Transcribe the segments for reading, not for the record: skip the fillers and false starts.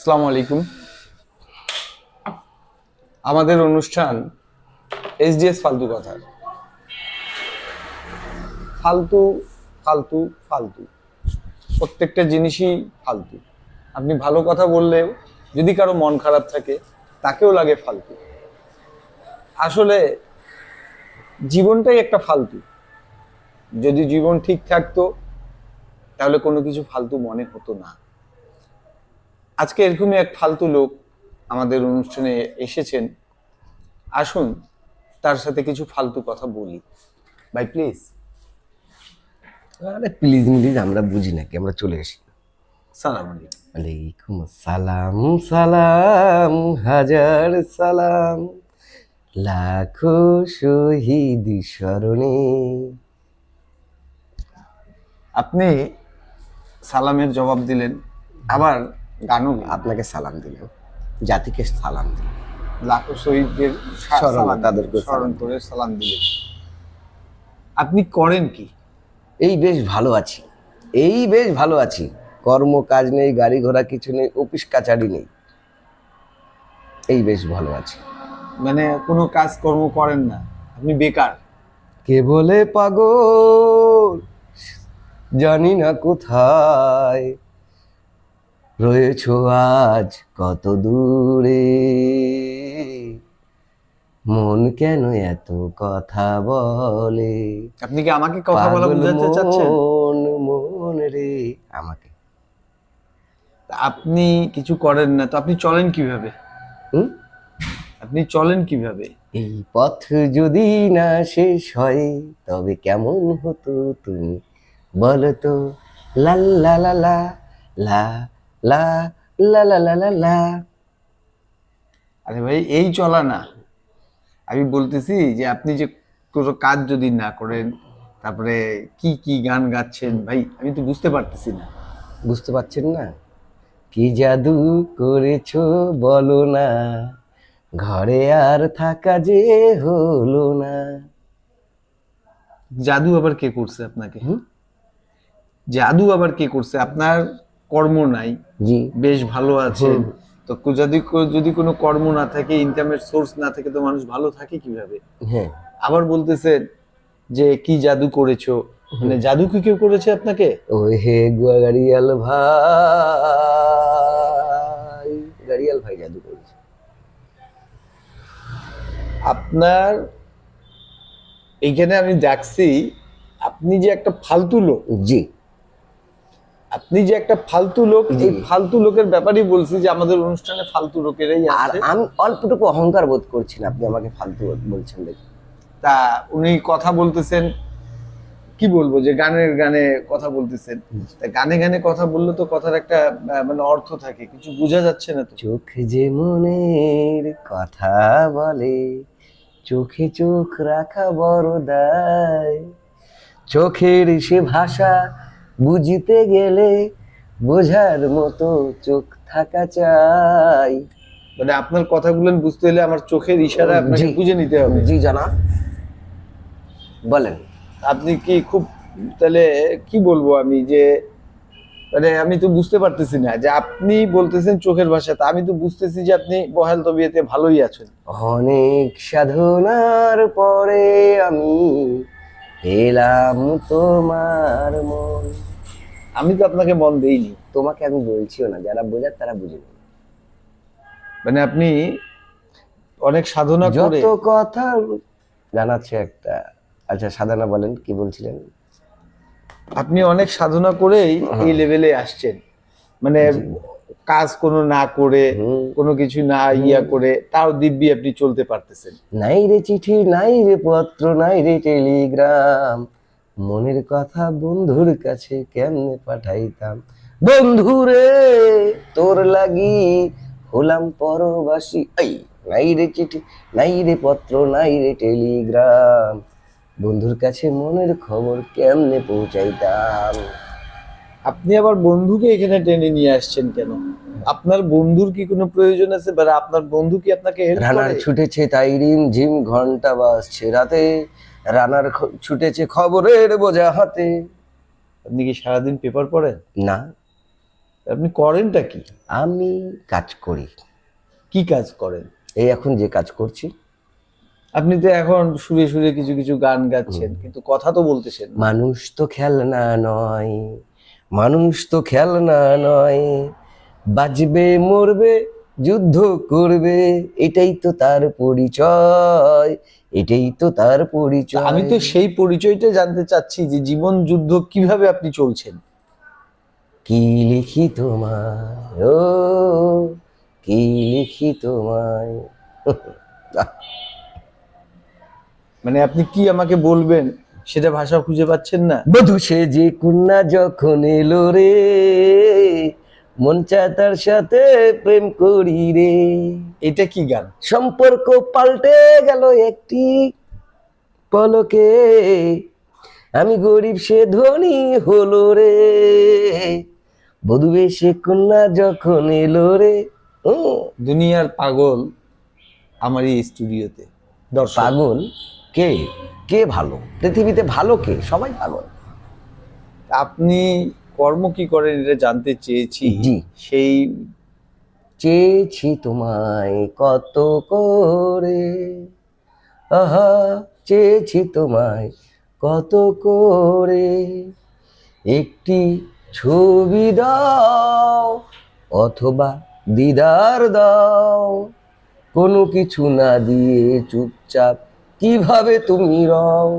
আসসালামু আলাইকুম। আমাদের অনুষ্ঠান এসডিএস ফালতু কথা। ফালতু ফালতু ফালতু, প্রত্যেকটা জিনিসই ফালতু। আপনি ভালো কথা বললেও যদি কারো মন খারাপ থাকে তাকেও লাগে ফালতু। আসলে জীবনটাই একটা ফালতু। যদি জীবন ঠিক থাকতো তাহলে কোনো কিছু ফালতু মনে হতো না। আজকে এরকমই এক ফালতু লোক আমাদের অনুষ্ঠানে এসেছেন। আসুন তার সাথে কিছু ফালতু কথা বলি। ভাই প্লিজ। আরে প্লিজ মিলিজ আমরা বুঝি নাকি, আমরা চলে আসি। সালাম আলাইকুম। ওয়ালাইকুম সালাম, সালাম হাজার সালাম, লাখো শহীদ স্মরণে। আপনি সালামের জবাব দিলেন, আবার গানও গেলেন। আপনাকে সালাম দিলাম, জাতিকে সালাম দিলাম, লাখো শহীদদের স্মরণে তাদেরকে স্মরণ সালাম করে সালাম দিলেন। আপনি করেন কি? এই বেশ ভালো আছি, এই বেশ ভালো আছি। কর্ম কাজ নেই, গাড়ি ঘোড়া কিছু নেই, অফিস কাচারি নেই, এই বেশ ভালো আছি। মানে কোনো কাজকর্ম করেন না, আপনি বেকার? কে বলে পাগল, জানি না কোথায় রয়েছো আজ কত দূরে, মন কেন এত কথা বলে। আপনি কি আমাকে কথা বলা পাগল বোঝাতে চাচ্ছেন? মন, মন রে আমাকে। তা আপনি কিছু করেন না তো আপনি চলেন কিভাবে? হুম? আপনি চলেন কিভাবে? এই পথ যদি না শেষ হয় তবে কেমন হতো তুমি বলো তো। লা লা লা লা লা লা লা লা লা লা লা। আরে ভাই, এই চলা না। আমি বলতেছি যে আপনি যে কোনো কাজ যদি না করেন, তারপরে কি কি গান গাচ্ছেন ভাই, আমি তো বুঝতে পারতেছি না। বুঝতে পারছেন না? কি জাদু করেছো বলো না, ঘরে আর থাকা যে হলো না। জাদু আবার কে করছে আপনাকে? হুম? জাদু আবার কে করছে? আপনার কর্ম নাই, জি। বেশ ভালো আছেন। হুম। তো যদি কোনো কর্ম না থাকে, ইনকামের সোর্স না থাকে, তো মানুষ ভালো থাকে কিভাবে? হ্যাঁ। আবার বলতেছেন যে কি জাদু করেছো, মানে জাদু কি কেউ করেছে আপনাকে? ও হে গাড়িয়াল ভাই, গাড়িয়াল ভাই জাদু করেছে। আপনার এইখানে আমি দেখছি আপনি যে একটা ফালতু লোক। জি আপনি যে একটা ফালতু লোক, জি। এই ফালতু লোকের ব্যাপারেই বলছি যে আমাদের অনুষ্ঠানে ফালতু লোকেরাই আর আছে। আমি অল্পটুকু অহংকার বোধ করছি না, আপনি আমাকে ফালতু বলছেন দেখি। তা উনি কথা বলতেছেন, কি বলবো, যে গানের গানে কথা বলতেছেন। তা গানে গানে কথা বললে তো কথার একটা মানে অর্থ থাকে, কিছু বোঝা যাচ্ছে না তো। চোখ যে মনের কথা বলে, চোখে চোখ রাখা বড় দায়, চোখের সে ভাষা বুঝিতে গেলে বোঝার মতো চোখ থাকা চাই। মানে আপনার কথাগুলো বুঝতে হলে আমার চোখের ইশারা আপনাকে জি বুঝে নিতে হবে। জি জানা, বলেন। আপনি কি খুব, তাহলে কি বলবো আমি, যে মানে আমি তো বুঝতে পারতেছি না যে আপনি বলতেছেন চোখের ভাষা, তা আমি তো বুঝতেছি যে আপনি বহাল তবিয়তে ভালোই আছেন। অনেক সাধনার পরে আমি পেলাম তোমার মন। আমি তো আপনাকে মন দেইনি। তোমাকে আমি বলছিও না, যারা বোঝার তারা বুঝে নেবে। মানে আপনি অনেক সাধনা করে, যত কথা জানাচ্ছে একটা। আচ্ছা সাধনা বলেন, কি বলছিলেন? আপনি অনেক সাধনা করেই এই লেভেলে আসছেন। মানে জি। কাজ কোনো না করে, হুম কোনো কিছু না হুম। করে, তাও দিব্যি আপনি চলতে পারতেছেন। নাই রে চিঠি, নাই রে পত্র, নাই রে টেলিগ্রাম, মনের কথা বন্ধুর কাছে কেমনে পাঠাইতাম। বন্ধু রে তোর লাগি হলাম পরবাসী। এই নাই রে চিঠি, নাই রে পত্র, নাই রে টেলিগ্রাম, বন্ধুর কাছে মনের খবর কেমনে পৌঁছাইতাম। আপনি আবার বন্ধুকে এখানে টেনে নিয়ে আসছেন কেন? আপনার বন্ধুর কি কোনো প্রয়োজন আছে, বা আপনার বন্ধু কি আপনাকে হেল্প রানার করে? ছুটেছে তাই ঝিম ঘন্টা বাজছে রাতে, রানার ছুটেছে খবরের বোঝা হাতে। আপনি কি সারাদিন পেপার পড়েন? না, আপনি করেনটা কি? আমি কাজ করি, কি কাজ করেন? এই এখন যে কাজ করছি। আপনি তো এখন সুরে সুরে কিছু কিছু গান গাচ্ছেন, কিন্তু কথা তো বলতেছেন না। মানুষ তো খেলনা নয়, মানুষ তো খেলনা নয়, বাজবে মরবে যুদ্ধ করবে, এটাই তো তার পরিচয়, এটাই তো তার তা পরিচয়। আমি তো সেই পরিচয়টা জানতে চাচ্ছি যে জীবন যুদ্ধ কিভাবে আপনি চলছেন। কি লিখি তোমায়, ও কি লিখি তোমায়। আহ, মানে আপনি কি আমাকে বলবেন সেটা ভাষা খুঁজে পাচ্ছেন না। বধূ সে যে কন্যা যখন এলো রে, মন চায় তার সাথে প্রেম করি রে, এটা কি গান? সম্পর্ক পাল্টে গেল একটি পলকে, আমি গরিব সে ধনী হলো রে, বধূ সে কন্যা যখন এলো রে। হুম, দুনিয়ার পাগল আমার এই স্টুডিওতে। দর্শক, পাগল কে? কে ভালো পৃথিবীতে? ভালো কে? সবাই পাগল। আপনি কর্ম কি করেন এটা জানতে চেয়েছি। জি। সেই চেয়েছি তোমায় কত করে, আহা, চেয়েছি তোমায় কত করে, একটি ছবি দাও অথবা দিদার দাও, কোনো কিছু না দিয়ে চুপচাপ কিভাবে তুমি রও।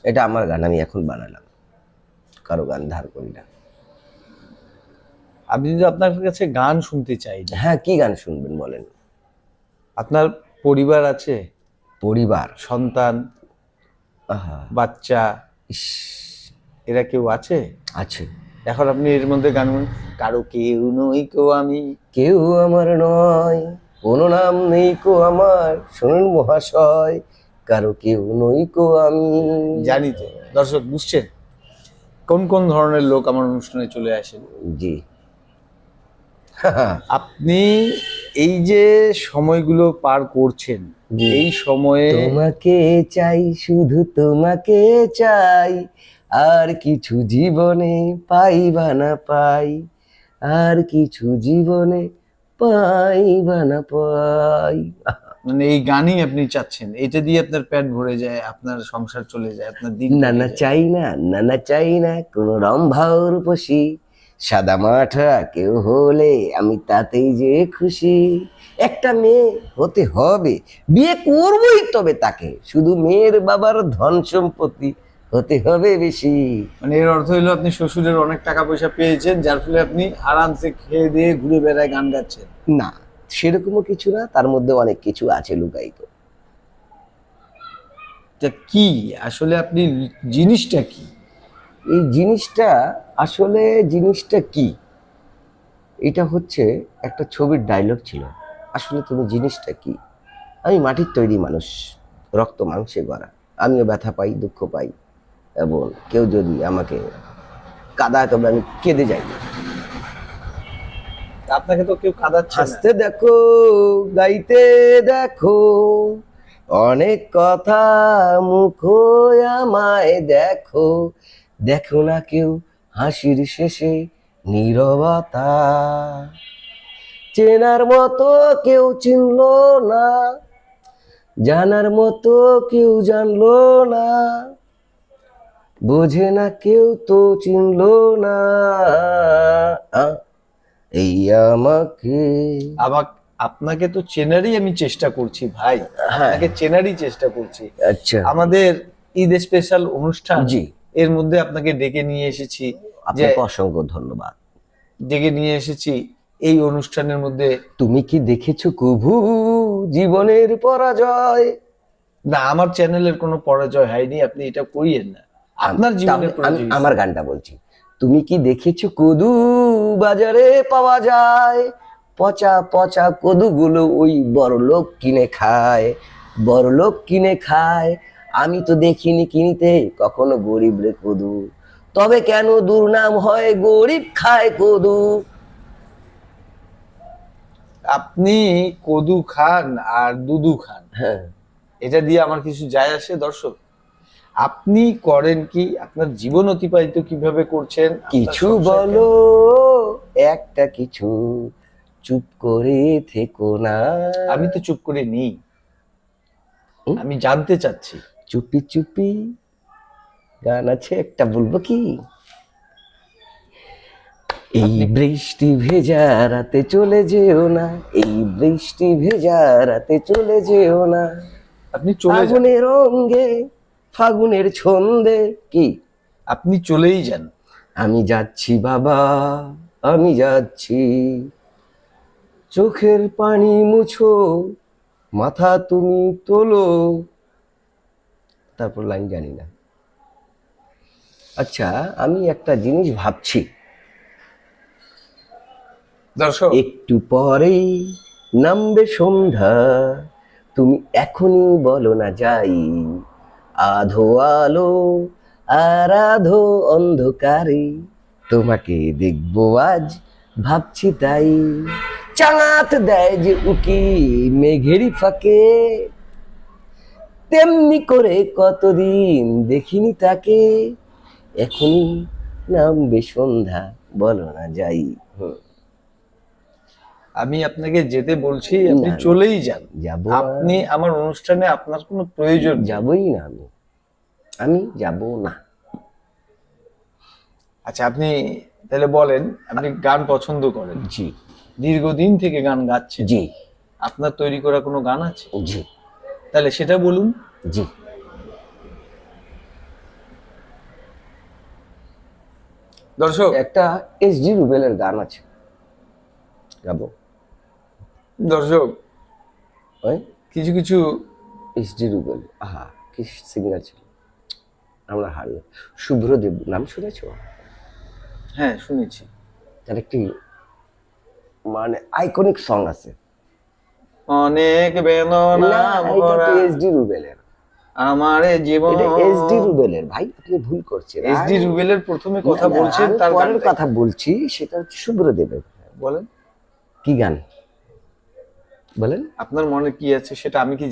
এটা আমার গান, আমি এখন বানালাম, কারো গান ধার করি না। আমি যদি আপনার কাছে গান শুনতে চাই, হ্যাঁ, কি গান শুনবেন বলেন? আপনার পরিবার আছে? পরিবার? সন্তান, আহা, বাচ্চা, ইস, এরা কেউ আছে? আছে। এখন আপনি এর মধ্যে গান কারো কেউ নই কেউ আমি। কেউ আমার নয়, কোনো নাম নেই কো আমার, শুনুন মহাশয়, কারো কেউ নই কো আমি। জানি তো। দর্শক বুঝছেন কোন কোন ধরনের লোক আমার অনুষ্ঠানে চলে আসেন। জি। আপনি এই যে সময়গুলো পার করছেন, জি। এই সময়ে তোমাকে চাই, শুধু তোমাকে চাই, আর কিছু জীবনে পাই বা না পাই, আর কিছু জীবনে পাই বা না পাই। মানে এই গানই আপনি চাচ্ছেন, এটা দিয়ে আপনার পেট ভরে যায়, আপনার সংসার চলে যায়, আপনার দিন না কেটে না যায়। চাই না, না না চাই না কোনো রম্ভা উর্বশী, সাদা মাঠা কেউ হলে আমি তাতেই যে খুশি। একটা মেয়ে হতে হবে, বিয়ে করবই তবে তাকে, শুধু মেয়ের বাবার ধন সম্পত্তি হতে হবে বেশি। মানে এর অর্থ হলো আপনি শ্বশুরের অনেক টাকা পয়সা পেয়েছেন, যার ফলে আপনি আরামসে খেয়ে দিয়ে ঘুরে বেড়ায় গান গাচ্ছেন। না, সেরকমও কিছু না, তার মধ্যে অনেক কিছু আছে লুকায়িত। তা কি আসলে আপনি জিনিসটা কি? এই জিনিসটা, আসলে জিনিসটা কি, এটা হচ্ছে একটা ছবির ডায়লগ ছিল। আসলে তুমি জিনিসটা কি? আমি মাটির তৈরি মানুষ, রক্ত মাংসে গড়া, আমিও ব্যথা পাই, দুঃখ পাই, এবং কেউ যদি আমাকে কাঁদায় তবে আমি কেঁদে যাই। আপনাকে তো কেউ কাঁদাচ্ছে না। হাসতে দেখো, গাইতে দেখো, অনেক কথা মুখ আমায় দেখো, দেখো না কেউ হাসির শেষে নীরবতা, চেনার মতো কেউ চিনলো না, জানার মতো কেউ জানলো না, বোঝে না কেউ তো চিনলো না, আ, এই আমাকে। আপনাকে তো চেনারই আমি চেষ্টা করছি ভাই, হ্যাঁ। আপনাকে চেনারই চেষ্টা করছি। আচ্ছা। আমাদের ঈদ স্পেশাল অনুষ্ঠান, জি। এর মধ্যে আপনাকে ডেকে নিয়ে এসেছি। যে আপনাকে অসংখ্য ধন্যবাদ। ডেকে নিয়ে এসেছি এই অনুষ্ঠানের মধ্যে। তুমি কি দেখেছো কভু জীবনের পরাজয়? না, আমার চ্যানেলের কোনো পরাজয় হয়নি, আপনি এটা করিয়েন না। আপনার জীবনের তাহলে আমি পরাজয় হয়েছে। আমার গানটা বলছি। তুমি কি দেখেছো কদু বাজারে পাওয়া যায়? পচা পচা কদুগুলো ওই বড়লোক কিনে খায়, বড়লোক কিনে খায়। আমি তো দেখিনি কিনতে কখনো গরিব রে কদু, তবে কেন দুর্নাম হয় গরিব খায় কদু। আপনি কদু খান আর দুদু খান, হ্যাঁ। এটা দিয়ে আমার কিছু যায় আসে দর্শক? আপনি করেন কি, আপনার জীবন অতিবাহিত কিভাবে করছেন, আপনার কিছু সংসার বলো একটা কিছু, চুপ করে থেকো না। আমি তো চুপ করে নেই, হুম? আমি জানতে চাচ্ছি। চুপি চুপি গান আছে একটা, বলবো কি? এই বৃষ্টি ভেজা রাতে চলে যেও না, এই বৃষ্টি ভেজা রাতে চলে যেও না, আপনি চলে যান, ফাগুনের রঙে ফাগুনের ছন্দে। কি? আপনি চলেই যান। আমি যাচ্ছি বাবা, আমি যাচ্ছি, চোখের পানি মুছো, মাথা তুমি তোলো। তারপর লাইন জানি না। আচ্ছা, আমি একটা জিনিস ভাবছি, দর্শক, একটু পরেই নামবে সন্ধ্যা, তুমি এখনই বলো না যাই, আধো আলো আর আধো অন্ধকারে, তোমাকে দেখবো আজ ভাবছি তাই, চাঁদ দেয় যে উকি মেঘেরই ফাঁকে, তেমনি করে কতদিন দেখিনি তাকে, এখনই নামবে সন্ধ্যা, বলো না যাই। আমি আপনাকে যেতে বলছি, আপনি না, না, চলেই যান। যাবো না। আপনি আমার অনুষ্ঠানে আপনার কোনো প্রয়োজন নেই। যাবই না আমি, আমি যাব না। আচ্ছা, আপনি তাহলে বলেন, আপনি গান পছন্দ করেন, জি, দীর্ঘদিন থেকে গান গাচ্ছেন, জি, আপনার তৈরি করা কোনো গান আছে? জি, তাহলে সেটা বলুন। জি। দর্শক, একটা এসডি রুবেলের গান আছে, গাবো? দর্শক, ওই কিছু কিছু এসডি রুবেল, আহা কি সিঙ্গার ছিল, আমরা হারিয়ে। শুভ্রদেব নাম শুনেছো? হ্যাঁ, শুনেছি। তার একটি মানে আইকনিক সং আছে, অনেক বেদনা না এটা ভরা তো এসডি রুবেলের, আমার জীবন। এটা এসডি রুবেলের, ভাই আপনি ভুল করছেন। এসডি রুবেলের প্রথমে কথা না, না, বলছেন, আমি তার পরের গানটা কথা বলছি, সেটা হচ্ছে শুভ্রদেবের। বলেন। কি গান বলেন? আপনার মনে কি আছে সেটা আমি কি